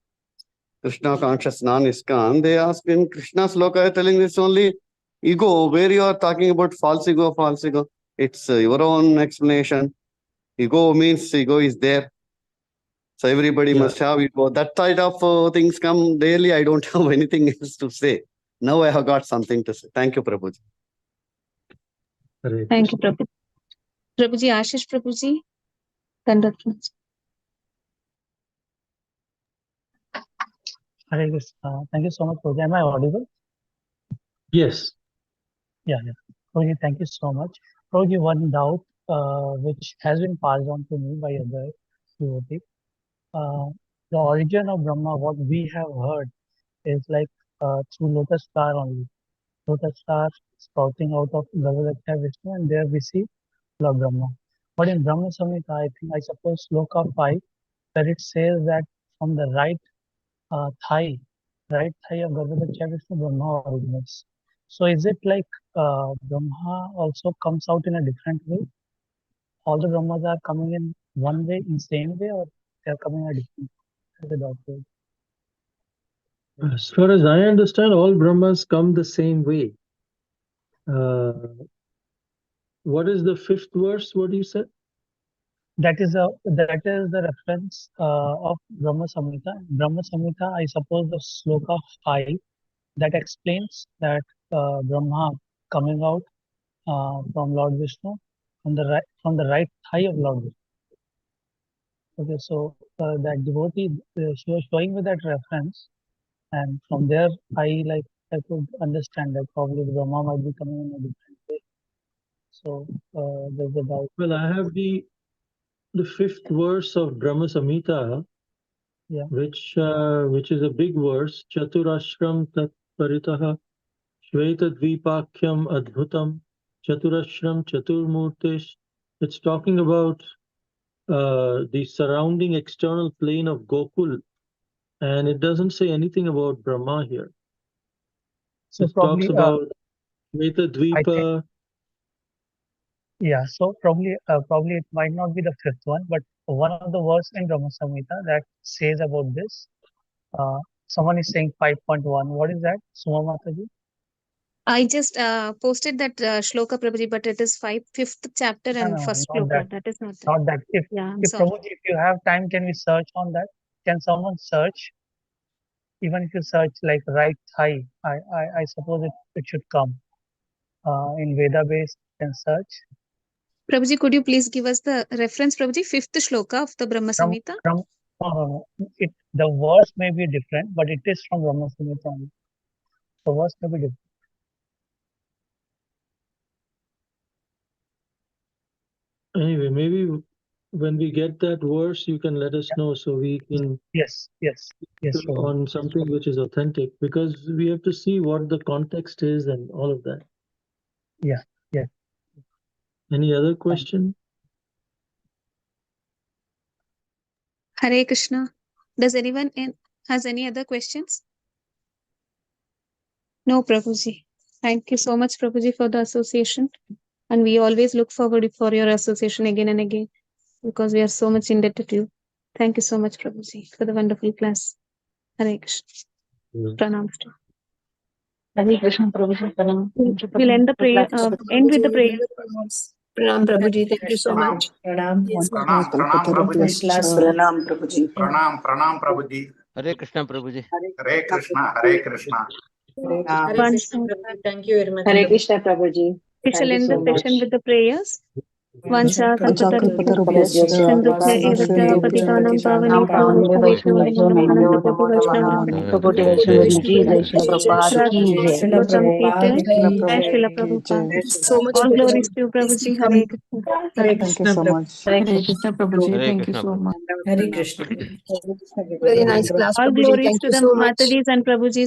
Krishna conscious, non-ISKCON, they ask in Krishna's sloka, telling this only ego, where you are talking about false ego, false ego. It's your own explanation. Ego means ego is there. So everybody must have ego. That side of things come daily. I don't have anything else to say. Now I have got something to say. Thank you, Prabhuji. Thank you, Prabhuji. Prabhuji, Ashish Prabhuji, Dandavat. Hare Krishna. Thank you so much, Prabhuji. Am I audible? Yes. Yeah. Prabhuji, thank you so much. Prabhuji, one doubt which has been passed on to me by other devotees. The origin of Brahma, what we have heard, is like through lotus star only. Lotus star sprouting out of Bhagavatam Vishnu, and there we see Lord Brahma. But in Brahma Samhita, I suppose Sloka 5, where it says that from the right thigh of Bhagavatam Vishnu, Brahma originates. So is it like Brahma also comes out in a different way? All the Brahmas are coming in one way, in same way, or they are coming in a different way? As far as I understand, all Brahmas come the same way. What is the fifth verse? What do you say? That is the reference of Brahma Samhita. Brahma Samhita, I suppose the sloka 5 that explains that Brahma coming out from Lord Vishnu from the right thigh of Lord Vishnu. Okay, so that devotee, she was showing me that reference, and from there I could understand that probably Brahma might be coming in a different way. So there's a doubt. Well, I have the 5th verse of Brahma Samhita, Yeah. which is a big verse. Chaturashram tat paritaha Shveta Dvipakyam Adbhutam Chaturashram Chaturmurtish. It's talking about the surrounding external plane of Gokul, and it doesn't say anything about Brahma here. So It probably talks about Shveta Dvipa. Yeah, so probably it might not be the 5th one, but one of the verse in Brahma Samhita that says about this. Someone is saying 5.1. What is that, Suma Mataji? I just posted that shloka, Prabhuji, but it is 5th chapter and first not shloka. That is not. Not that. If sorry. Prabhuji, if you have time, can we search on that? Can someone search? Even if you search like right thigh, I suppose it should come. In Veda base, can search. Prabhuji, could you please give us the reference, Prabhuji? 5th shloka of the Brahma Samhita. No. The verse may be different, but it is from Brahma Samhita only. The verse may be different. Anyway, maybe when we get that verse, you can let us know so we can Yes, sure. On something which is authentic, because we have to see what the context is and all of that. Yeah. Any other question? Hare Krishna. Does anyone has any other questions? No, Prabhuji. Thank you so much, Prabhuji, for the association. And we always look forward for your association again and again, because we are so much indebted to you. Thank you so much, Prabhuji, for the wonderful class. Hare Krishna. Pranam. Hare Krishna, Prabhuji. Pranam. We'll end the prayer. End with the prayer. Pranam, Prabhuji. Thank you so much. Pranam. Yes, Pranam. Pranam, Prabhuji. Pranam, Prabhuji. Pranam, Prabhuji. Hare Krishna, Prabhuji. Hare Krishna, Hare Krishna. Pranam. One Krishna, Prabhuji. Thank you very much. Hare Krishna, Prabhuji. We shall Thank you end so the session much. with the prayers. Vancha Kalpatarubhyascha Sindhukya Evata Patitanam Pavanebhyo Vaishnavyo Namaha Koti Vaishnava Prabhuti Vaishnava Ji, Jai Shri Prabhupada Ki Jai. Srila completed. Prabhupada. Jai Srila Prabhupada. Thank you so much, All Prabhuji. glories to you, Prabhuji. Hare Krishna. Hare Krishna, Prabhuji. Hare Krishna, Prabhuji. Hare Thank you Krishna, so Prabhuji. much. Hare Krishna. Very nice class, All Prabhuji. glories Thank to you the so much. Matadis and Prabhujis